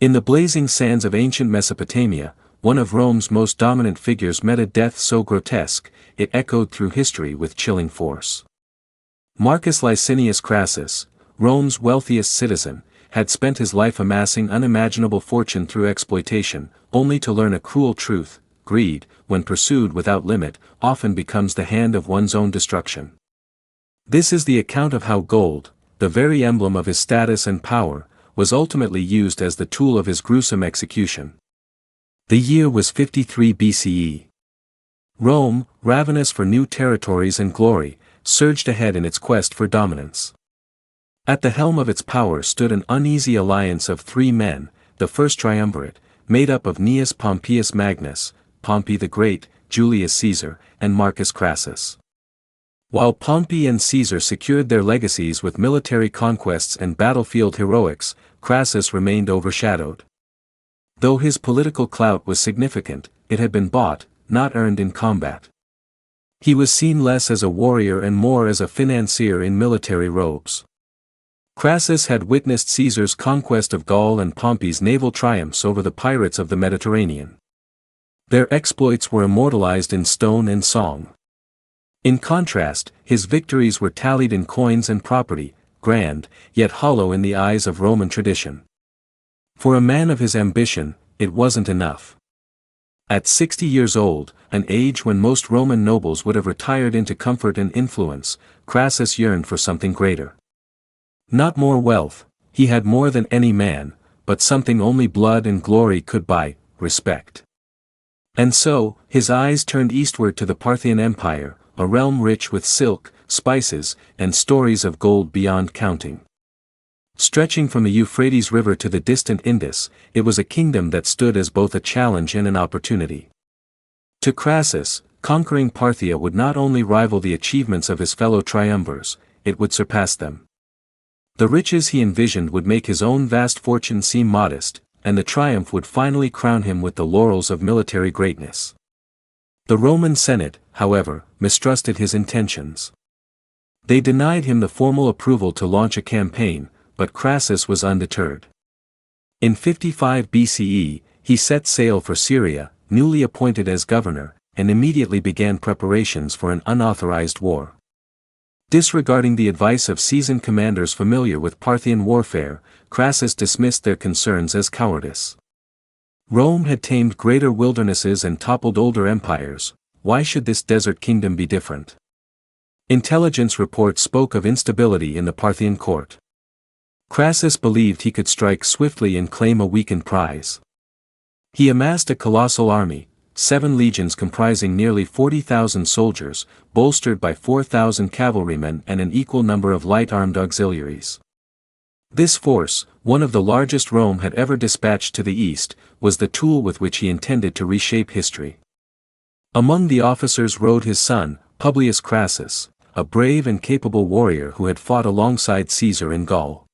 In the blazing sands of ancient Mesopotamia, one of Rome's most dominant figures met a death so grotesque, it echoed through history with chilling force. Marcus Licinius Crassus, Rome's wealthiest citizen, had spent his life amassing unimaginable fortune through exploitation, only to learn a cruel truth: greed, when pursued without limit, often becomes the hand of one's own destruction. This is the account of how gold, the very emblem of his status and power, was ultimately used as the tool of his gruesome execution. The year was 53 BCE. Rome, ravenous for new territories and glory, surged ahead in its quest for dominance. At the helm of its power stood an uneasy alliance of three men, the first triumvirate, made up of Gnaeus Pompeius Magnus, Pompey the Great, Julius Caesar, and Marcus Crassus. While Pompey and Caesar secured their legacies with military conquests and battlefield heroics, Crassus remained overshadowed. Though his political clout was significant, it had been bought, not earned in combat. He was seen less as a warrior and more as a financier in military robes. Crassus had witnessed Caesar's conquest of Gaul and Pompey's naval triumphs over the pirates of the Mediterranean. Their exploits were immortalized in stone and song. In contrast, his victories were tallied in coins and property, grand, yet hollow in the eyes of Roman tradition. For a man of his ambition, it wasn't enough. At 60 years old, an age when most Roman nobles would have retired into comfort and influence, Crassus yearned for something greater. Not more wealth, he had more than any man, but something only blood and glory could buy: respect. And so, his eyes turned eastward to the Parthian Empire, a realm rich with silk, spices, and stories of gold beyond counting. Stretching from the Euphrates River to the distant Indus, it was a kingdom that stood as both a challenge and an opportunity. To Crassus, conquering Parthia would not only rival the achievements of his fellow triumvirs, it would surpass them. The riches he envisioned would make his own vast fortune seem modest, and the triumph would finally crown him with the laurels of military greatness. The Roman Senate, however, mistrusted his intentions. They denied him the formal approval to launch a campaign, but Crassus was undeterred. In 55 BCE, he set sail for Syria, newly appointed as governor, and immediately began preparations for an unauthorized war. Disregarding the advice of seasoned commanders familiar with Parthian warfare, Crassus dismissed their concerns as cowardice. Rome had tamed greater wildernesses and toppled older empires, why should this desert kingdom be different? Intelligence reports spoke of instability in the Parthian court. Crassus believed he could strike swiftly and claim a weakened prize. He amassed a colossal army, 7 legions comprising nearly 40,000 soldiers, bolstered by 4,000 cavalrymen and an equal number of light-armed auxiliaries. This force, one of the largest Rome had ever dispatched to the east, was the tool with which he intended to reshape history. Among the officers rode his son, Publius Crassus, a brave and capable warrior who had fought alongside Caesar in Gaul.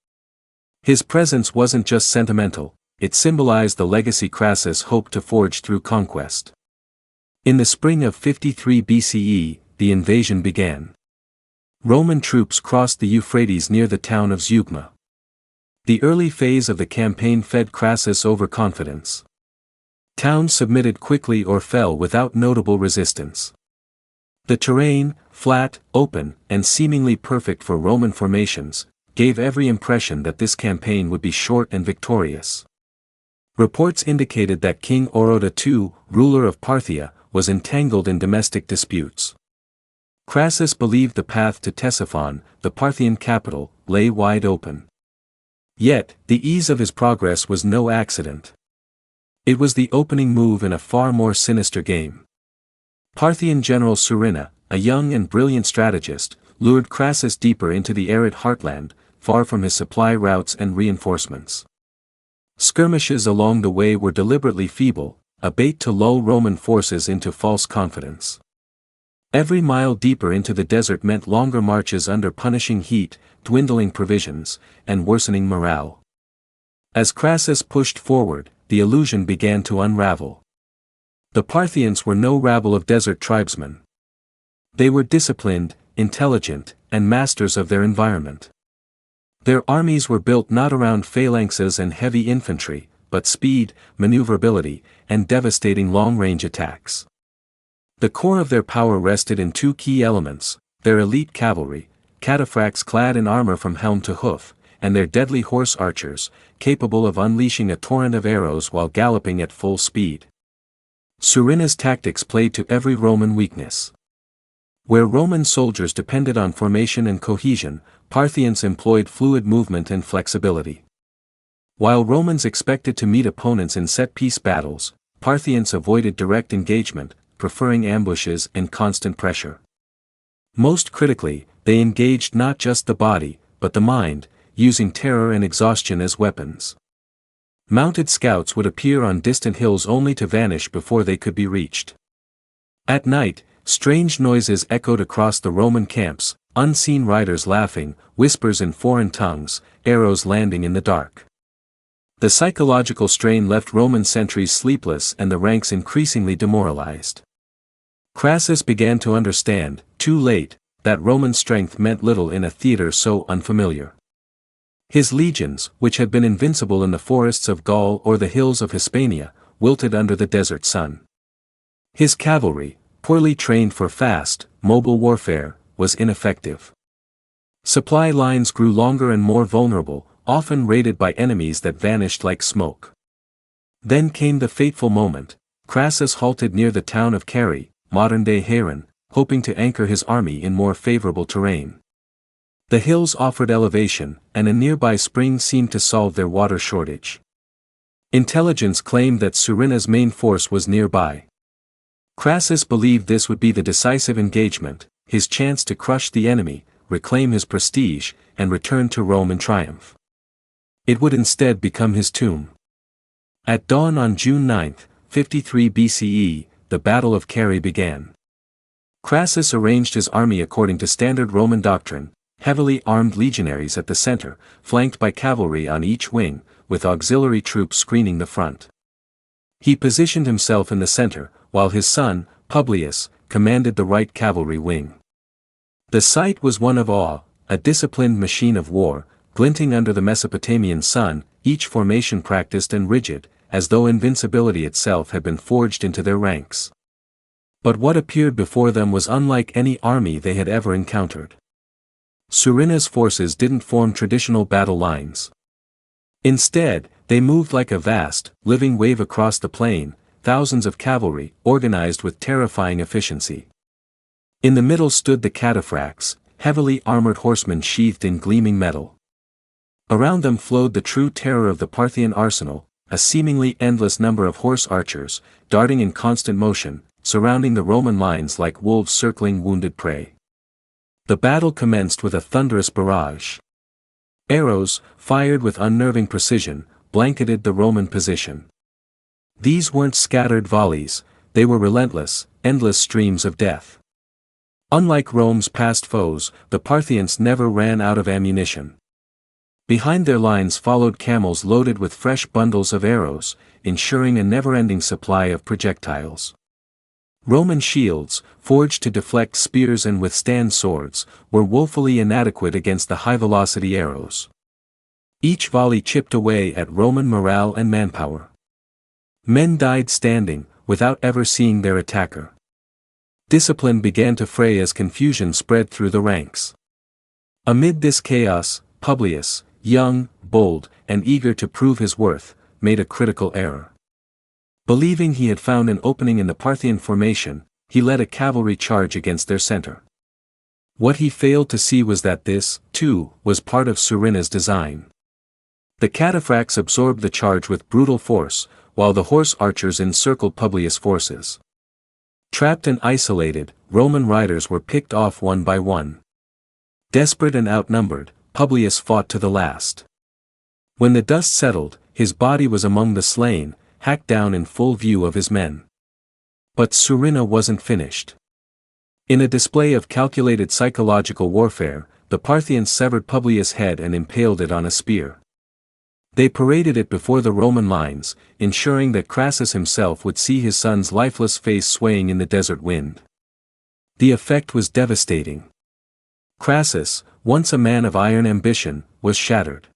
His presence wasn't just sentimental, it symbolized the legacy Crassus hoped to forge through conquest. In the spring of 53 BCE, the invasion began. Roman troops crossed the Euphrates near the town of Zeugma. The early phase of the campaign fed Crassus overconfidence. Towns submitted quickly or fell without notable resistance. The terrain, flat, open, and seemingly perfect for Roman formations, gave every impression that this campaign would be short and victorious. Reports indicated that King Oroda II, ruler of Parthia, was entangled in domestic disputes. Crassus believed the path to Ctesiphon, the Parthian capital, lay wide open. Yet, the ease of his progress was no accident. It was the opening move in a far more sinister game. Parthian general Surina, a young and brilliant strategist, lured Crassus deeper into the arid heartland, far from his supply routes and reinforcements. Skirmishes along the way were deliberately feeble, a bait to lull Roman forces into false confidence. Every mile deeper into the desert meant longer marches under punishing heat, dwindling provisions, and worsening morale. As Crassus pushed forward, the illusion began to unravel. The Parthians were no rabble of desert tribesmen. They were disciplined, intelligent, and masters of their environment. Their armies were built not around phalanxes and heavy infantry, but speed, maneuverability, and devastating long-range attacks. The core of their power rested in two key elements: their elite cavalry, cataphracts clad in armor from helm to hoof, and their deadly horse archers, capable of unleashing a torrent of arrows while galloping at full speed. Surina's tactics played to every Roman weakness. Where Roman soldiers depended on formation and cohesion, Parthians employed fluid movement and flexibility. While Romans expected to meet opponents in set-piece battles, Parthians avoided direct engagement, preferring ambushes and constant pressure. Most critically, they engaged not just the body, but the mind, using terror and exhaustion as weapons. Mounted scouts would appear on distant hills only to vanish before they could be reached. At night, strange noises echoed across the Roman camps, unseen riders laughing, whispers in foreign tongues, arrows landing in the dark. The psychological strain left Roman sentries sleepless and the ranks increasingly demoralized. Crassus began to understand, too late, that Roman strength meant little in a theater so unfamiliar. His legions, which had been invincible in the forests of Gaul or the hills of Hispania, wilted under the desert sun. His cavalry, poorly trained for fast, mobile warfare, was ineffective. Supply lines grew longer and more vulnerable, often raided by enemies that vanished like smoke. Then came the fateful moment. Crassus halted near the town of Carrhae, modern-day Haran, hoping to anchor his army in more favorable terrain. The hills offered elevation, and a nearby spring seemed to solve their water shortage. Intelligence claimed that Surina's main force was nearby. Crassus believed this would be the decisive engagement, his chance to crush the enemy, reclaim his prestige, and return to Rome in triumph. It would instead become his tomb. At dawn on June 9, 53 BCE, the Battle of Carrhae began. Crassus arranged his army according to standard Roman doctrine: heavily armed legionaries at the center, flanked by cavalry on each wing, with auxiliary troops screening the front. He positioned himself in the center, while his son, Publius, commanded the right cavalry wing. The sight was one of awe, a disciplined machine of war, glinting under the Mesopotamian sun, each formation practiced and rigid, as though invincibility itself had been forged into their ranks. But what appeared before them was unlike any army they had ever encountered. Surina's forces didn't form traditional battle lines. Instead, they moved like a vast, living wave across the plain, thousands of cavalry, organized with terrifying efficiency. In the middle stood the cataphracts, heavily armored horsemen sheathed in gleaming metal. Around them flowed the true terror of the Parthian arsenal, a seemingly endless number of horse archers, darting in constant motion, surrounding the Roman lines like wolves circling wounded prey. The battle commenced with a thunderous barrage. Arrows, fired with unnerving precision, blanketed the Roman position. These weren't scattered volleys, they were relentless, endless streams of death. Unlike Rome's past foes, the Parthians never ran out of ammunition. Behind their lines followed camels loaded with fresh bundles of arrows, ensuring a never-ending supply of projectiles. Roman shields, forged to deflect spears and withstand swords, were woefully inadequate against the high-velocity arrows. Each volley chipped away at Roman morale and manpower. Men died standing, without ever seeing their attacker. Discipline began to fray as confusion spread through the ranks. Amid this chaos, Publius, young, bold, and eager to prove his worth, made a critical error. Believing he had found an opening in the Parthian formation, he led a cavalry charge against their center. What he failed to see was that this, too, was part of Surina's design. The cataphracts absorbed the charge with brutal force, while the horse archers encircled Publius' forces. Trapped and isolated, Roman riders were picked off one by one. Desperate and outnumbered, Publius fought to the last. When the dust settled, his body was among the slain, hacked down in full view of his men. But Surina wasn't finished. In a display of calculated psychological warfare, the Parthians severed Publius' head and impaled it on a spear. They paraded it before the Roman lines, ensuring that Crassus himself would see his son's lifeless face swaying in the desert wind. The effect was devastating. Crassus, once a man of iron ambition, was shattered.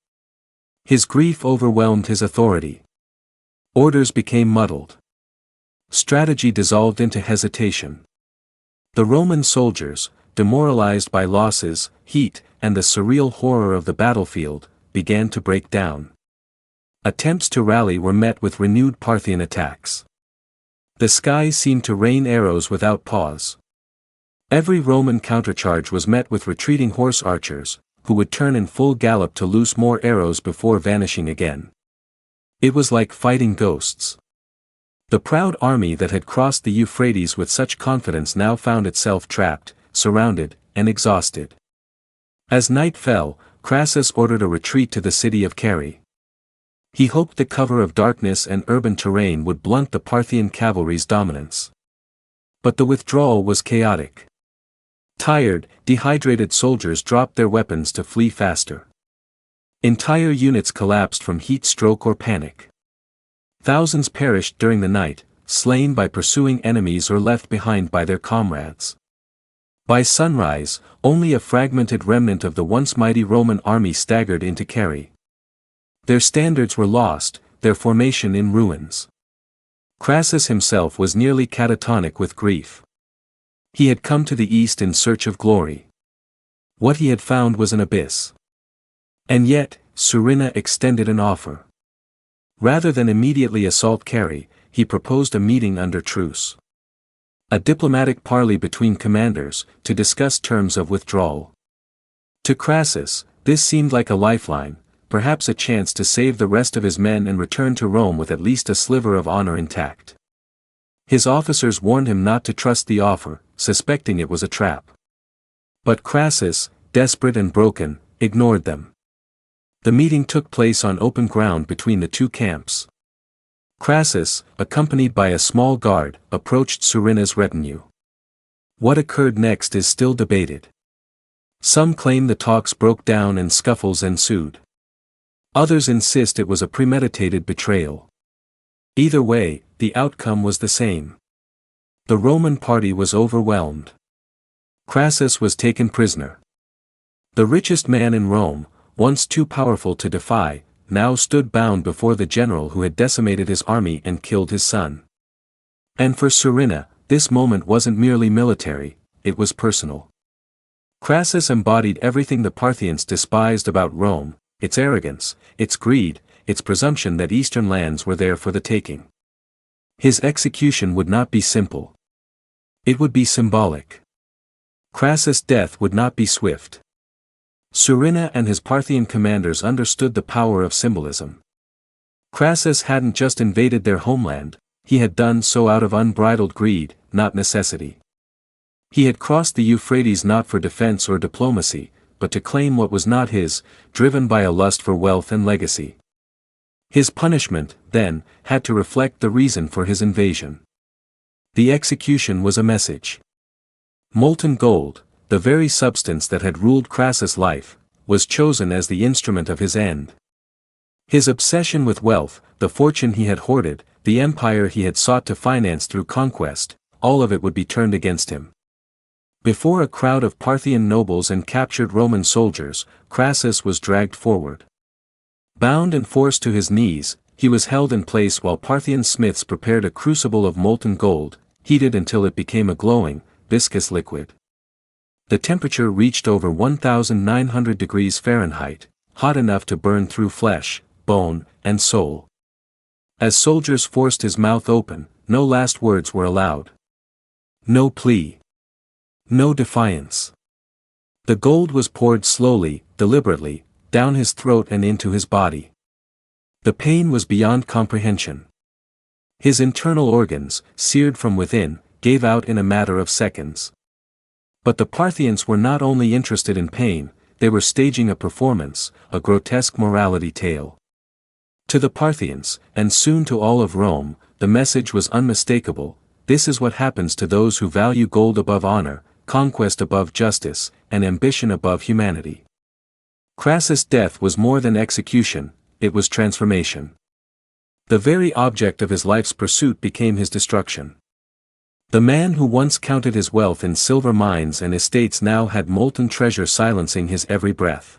His grief overwhelmed his authority. Orders became muddled. Strategy dissolved into hesitation. The Roman soldiers, demoralized by losses, heat, and the surreal horror of the battlefield, began to break down. Attempts to rally were met with renewed Parthian attacks. The sky seemed to rain arrows without pause. Every Roman countercharge was met with retreating horse archers, who would turn in full gallop to loose more arrows before vanishing again. It was like fighting ghosts. The proud army that had crossed the Euphrates with such confidence now found itself trapped, surrounded, and exhausted. As night fell, Crassus ordered a retreat to the city of Carrhae. He hoped the cover of darkness and urban terrain would blunt the Parthian cavalry's dominance. But the withdrawal was chaotic. Tired, dehydrated soldiers dropped their weapons to flee faster. Entire units collapsed from heat stroke or panic. Thousands perished during the night, slain by pursuing enemies or left behind by their comrades. By sunrise, only a fragmented remnant of the once mighty Roman army staggered into Carrhae. Their standards were lost, their formation in ruins. Crassus himself was nearly catatonic with grief. He had come to the east in search of glory. What he had found was an abyss. And yet, Surina extended an offer. Rather than immediately assault Carrhae, he proposed a meeting under truce. A diplomatic parley between commanders, to discuss terms of withdrawal. To Crassus, this seemed like a lifeline, perhaps a chance to save the rest of his men and return to Rome with at least a sliver of honor intact. His officers warned him not to trust the offer, suspecting it was a trap. But Crassus, desperate and broken, ignored them. The meeting took place on open ground between the two camps. Crassus, accompanied by a small guard, approached Surina's retinue. What occurred next is still debated. Some claim the talks broke down and scuffles ensued. Others insist it was a premeditated betrayal. Either way, the outcome was the same. The Roman party was overwhelmed. Crassus was taken prisoner. The richest man in Rome, once too powerful to defy, now stood bound before the general who had decimated his army and killed his son. And for Surina, this moment wasn't merely military, it was personal. Crassus embodied everything the Parthians despised about Rome: its arrogance, its greed, its presumption that eastern lands were there for the taking. His execution would not be simple. It would be symbolic. Crassus' death would not be swift. Surina and his Parthian commanders understood the power of symbolism. Crassus hadn't just invaded their homeland, he had done so out of unbridled greed, not necessity. He had crossed the Euphrates not for defense or diplomacy, but to claim what was not his, driven by a lust for wealth and legacy. His punishment, then, had to reflect the reason for his invasion. The execution was a message. Molten gold, the very substance that had ruled Crassus' life, was chosen as the instrument of his end. His obsession with wealth, the fortune he had hoarded, the empire he had sought to finance through conquest, all of it would be turned against him. Before a crowd of Parthian nobles and captured Roman soldiers, Crassus was dragged forward. Bound and forced to his knees, he was held in place while Parthian smiths prepared a crucible of molten gold, heated until it became a glowing, viscous liquid. The temperature reached over 1,900 degrees Fahrenheit, hot enough to burn through flesh, bone, and soul. As soldiers forced his mouth open, no last words were allowed. No plea. No defiance. The gold was poured slowly, deliberately, down his throat and into his body. The pain was beyond comprehension. His internal organs, seared from within, gave out in a matter of seconds. But the Parthians were not only interested in pain, they were staging a performance, a grotesque morality tale. To the Parthians, and soon to all of Rome, the message was unmistakable: this is what happens to those who value gold above honor, conquest above justice, and ambition above humanity. Crassus' death was more than execution, it was transformation. The very object of his life's pursuit became his destruction. The man who once counted his wealth in silver mines and estates now had molten treasure silencing his every breath.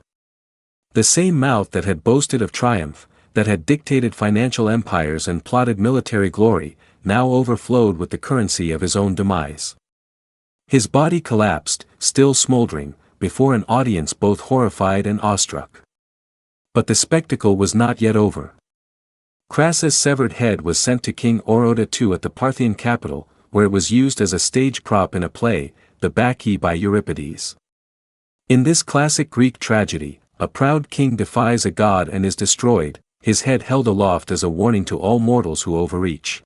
The same mouth that had boasted of triumph, that had dictated financial empires and plotted military glory, now overflowed with the currency of his own demise. His body collapsed, still smoldering, before an audience both horrified and awestruck. But the spectacle was not yet over. Crassus' severed head was sent to King Oroda II at the Parthian capital, where it was used as a stage prop in a play, the Bacchae by Euripides. In this classic Greek tragedy, a proud king defies a god and is destroyed, his head held aloft as a warning to all mortals who overreach.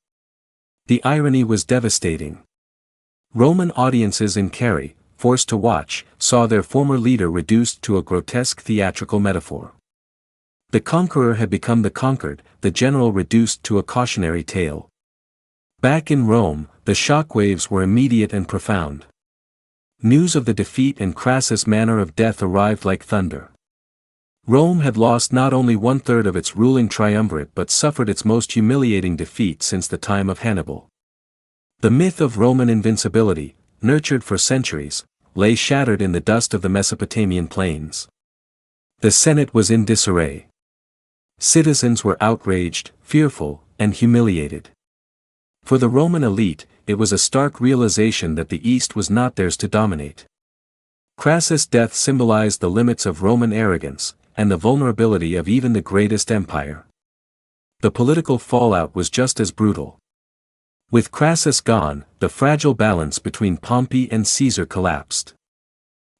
The irony was devastating. Roman audiences in Carrhae, forced to watch, saw their former leader reduced to a grotesque theatrical metaphor. The conqueror had become the conquered, the general reduced to a cautionary tale. Back in Rome, the shockwaves were immediate and profound. News of the defeat and Crassus' manner of death arrived like thunder. Rome had lost not only 1/3 of its ruling triumvirate but suffered its most humiliating defeat since the time of Hannibal. The myth of Roman invincibility, nurtured for centuries, lay shattered in the dust of the Mesopotamian plains. The Senate was in disarray. Citizens were outraged, fearful, and humiliated. For the Roman elite, it was a stark realization that the East was not theirs to dominate. Crassus' death symbolized the limits of Roman arrogance, and the vulnerability of even the greatest empire. The political fallout was just as brutal. With Crassus gone, the fragile balance between Pompey and Caesar collapsed.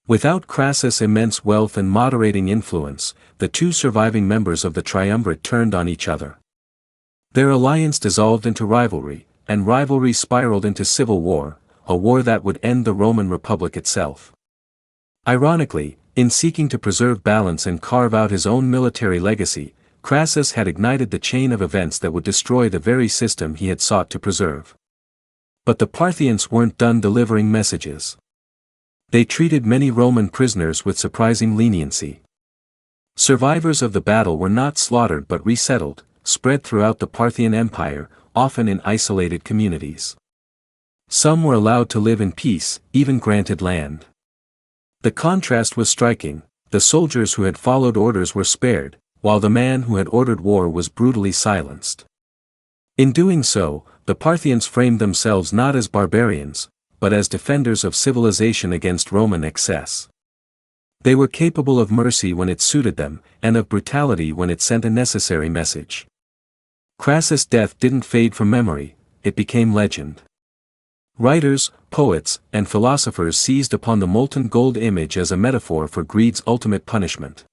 Without Crassus' immense wealth and moderating influence, the two surviving members of the triumvirate turned on each other. Their alliance dissolved into rivalry, and rivalry spiraled into civil war, a war that would end the Roman Republic itself. Ironically, in seeking to preserve balance and carve out his own military legacy, Crassus had ignited the chain of events that would destroy the very system he had sought to preserve. But the Parthians weren't done delivering messages. They treated many Roman prisoners with surprising leniency. Survivors of the battle were not slaughtered but resettled, spread throughout the Parthian Empire, often in isolated communities. Some were allowed to live in peace, even granted land. The contrast was striking. The soldiers who had followed orders were spared, while the man who had ordered war was brutally silenced. In doing so, the Parthians framed themselves not as barbarians, but as defenders of civilization against Roman excess. They were capable of mercy when it suited them, and of brutality when it sent a necessary message. Crassus' death didn't fade from memory, it became legend. Writers, poets, and philosophers seized upon the molten gold image as a metaphor for greed's ultimate punishment.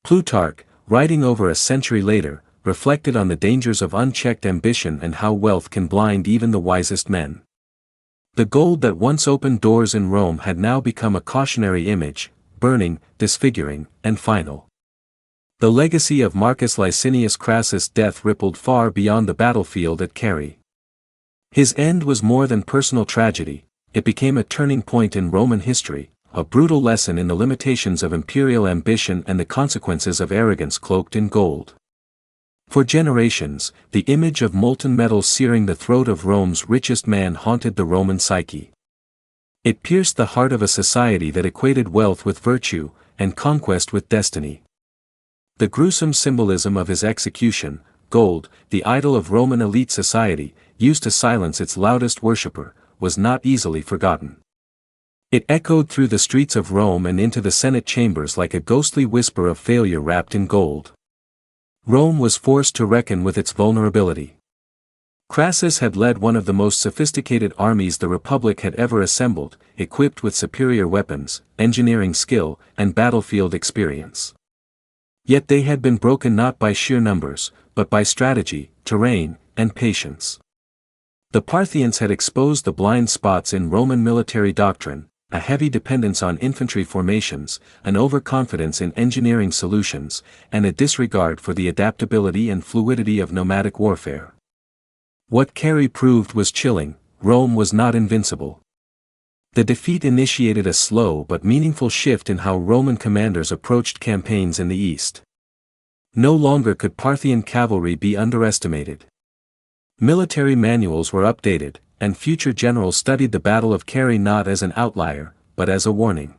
Plutarch, writing over a century later, reflected on the dangers of unchecked ambition and how wealth can blind even the wisest men. The gold that once opened doors in Rome had now become a cautionary image, burning, disfiguring, and final. The legacy of Marcus Licinius Crassus' death rippled far beyond the battlefield at Carrhae. His end was more than personal tragedy, it became a turning point in Roman history, a brutal lesson in the limitations of imperial ambition and the consequences of arrogance cloaked in gold. For generations, the image of molten metal searing the throat of Rome's richest man haunted the Roman psyche. It pierced the heart of a society that equated wealth with virtue, and conquest with destiny. The gruesome symbolism of his execution, gold, the idol of Roman elite society, used to silence its loudest worshipper, was not easily forgotten. It echoed through the streets of Rome and into the Senate chambers like a ghostly whisper of failure wrapped in gold. Rome was forced to reckon with its vulnerability. Crassus had led one of the most sophisticated armies the Republic had ever assembled, equipped with superior weapons, engineering skill, and battlefield experience. Yet they had been broken not by sheer numbers, but by strategy, terrain, and patience. The Parthians had exposed the blind spots in Roman military doctrine, a heavy dependence on infantry formations, an overconfidence in engineering solutions, and a disregard for the adaptability and fluidity of nomadic warfare. What Carrhae proved was chilling: Rome was not invincible. The defeat initiated a slow but meaningful shift in how Roman commanders approached campaigns in the East. No longer could Parthian cavalry be underestimated. Military manuals were updated, and future generals studied the Battle of Carrhae not as an outlier, but as a warning.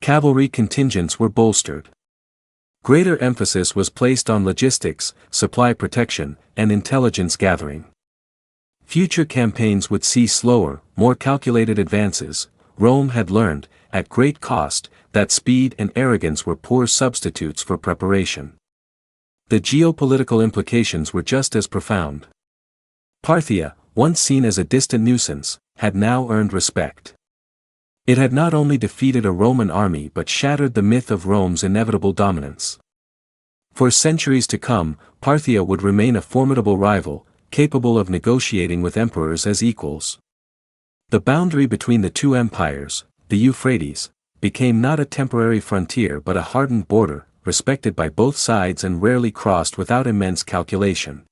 Cavalry contingents were bolstered. Greater emphasis was placed on logistics, supply protection, and intelligence gathering. Future campaigns would see slower, more calculated advances. Rome had learned, at great cost, that speed and arrogance were poor substitutes for preparation. The geopolitical implications were just as profound. Parthia, once seen as a distant nuisance, had now earned respect. It had not only defeated a Roman army but shattered the myth of Rome's inevitable dominance. For centuries to come, Parthia would remain a formidable rival, capable of negotiating with emperors as equals. The boundary between the two empires, the Euphrates, became not a temporary frontier but a hardened border, respected by both sides and rarely crossed without immense calculation.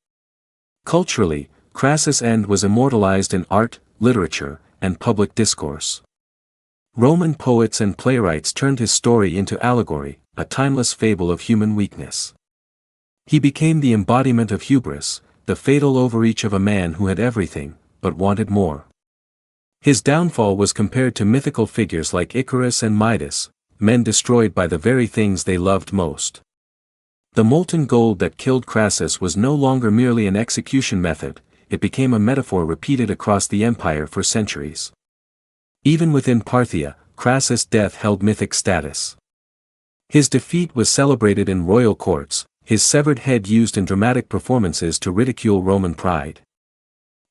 Culturally, Crassus' end was immortalized in art, literature, and public discourse. Roman poets and playwrights turned his story into allegory, a timeless fable of human weakness. He became the embodiment of hubris, the fatal overreach of a man who had everything, but wanted more. His downfall was compared to mythical figures like Icarus and Midas, men destroyed by the very things they loved most. The molten gold that killed Crassus was no longer merely an execution method, it became a metaphor repeated across the empire for centuries. Even within Parthia, Crassus' death held mythic status. His defeat was celebrated in royal courts, his severed head used in dramatic performances to ridicule Roman pride.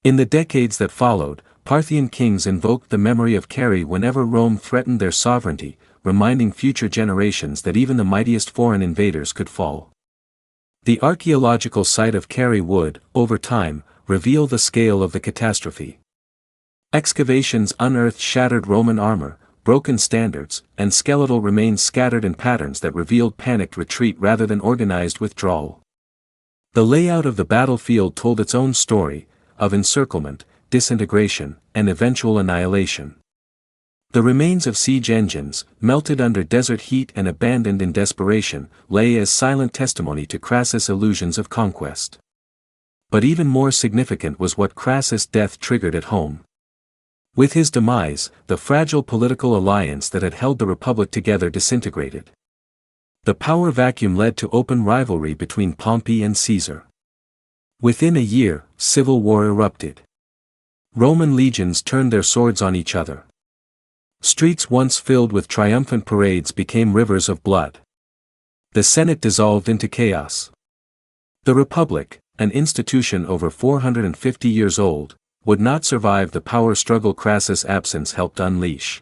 In the decades that followed, Parthian kings invoked the memory of Cary whenever Rome threatened their sovereignty, reminding future generations that even the mightiest foreign invaders could fall. The archaeological site of Cary would, over time, reveal the scale of the catastrophe. Excavations unearthed shattered Roman armor, broken standards, and skeletal remains scattered in patterns that revealed panicked retreat rather than organized withdrawal. The layout of the battlefield told its own story, of encirclement, disintegration, and eventual annihilation. The remains of siege engines, melted under desert heat and abandoned in desperation, lay as silent testimony to Crassus' illusions of conquest. But even more significant was what Crassus' death triggered at home. With his demise, the fragile political alliance that had held the Republic together disintegrated. The power vacuum led to open rivalry between Pompey and Caesar. Within a year, civil war erupted. Roman legions turned their swords on each other. Streets once filled with triumphant parades became rivers of blood. The Senate dissolved into chaos. The Republic, an institution over 450 years old, would not survive the power struggle Crassus' absence helped unleash.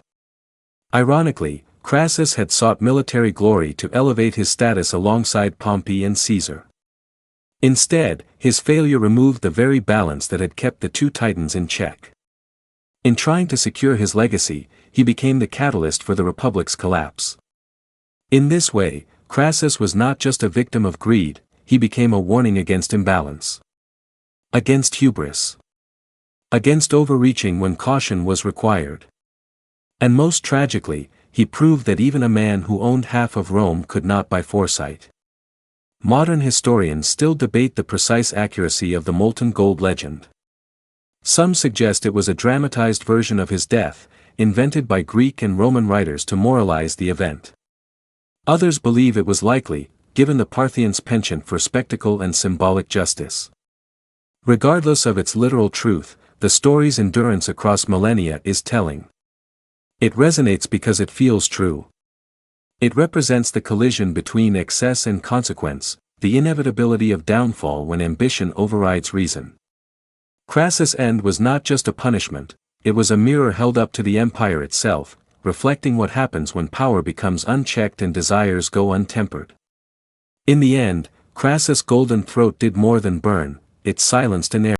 Ironically, Crassus had sought military glory to elevate his status alongside Pompey and Caesar. Instead, his failure removed the very balance that had kept the two titans in check. In trying to secure his legacy, he became the catalyst for the Republic's collapse. In this way, Crassus was not just a victim of greed, he became a warning against imbalance. Against hubris. Against overreaching when caution was required. And most tragically, he proved that even a man who owned half of Rome could not by foresight. Modern historians still debate the precise accuracy of the molten gold legend. Some suggest it was a dramatized version of his death, invented by Greek and Roman writers to moralize the event. Others believe it was likely, given the Parthians' penchant for spectacle and symbolic justice. Regardless of its literal truth, the story's endurance across millennia is telling. It resonates because it feels true. It represents the collision between excess and consequence, the inevitability of downfall when ambition overrides reason. Crassus' end was not just a punishment, it was a mirror held up to the empire itself, reflecting what happens when power becomes unchecked and desires go untempered. In the end, Crassus' golden throat did more than burn, it silenced an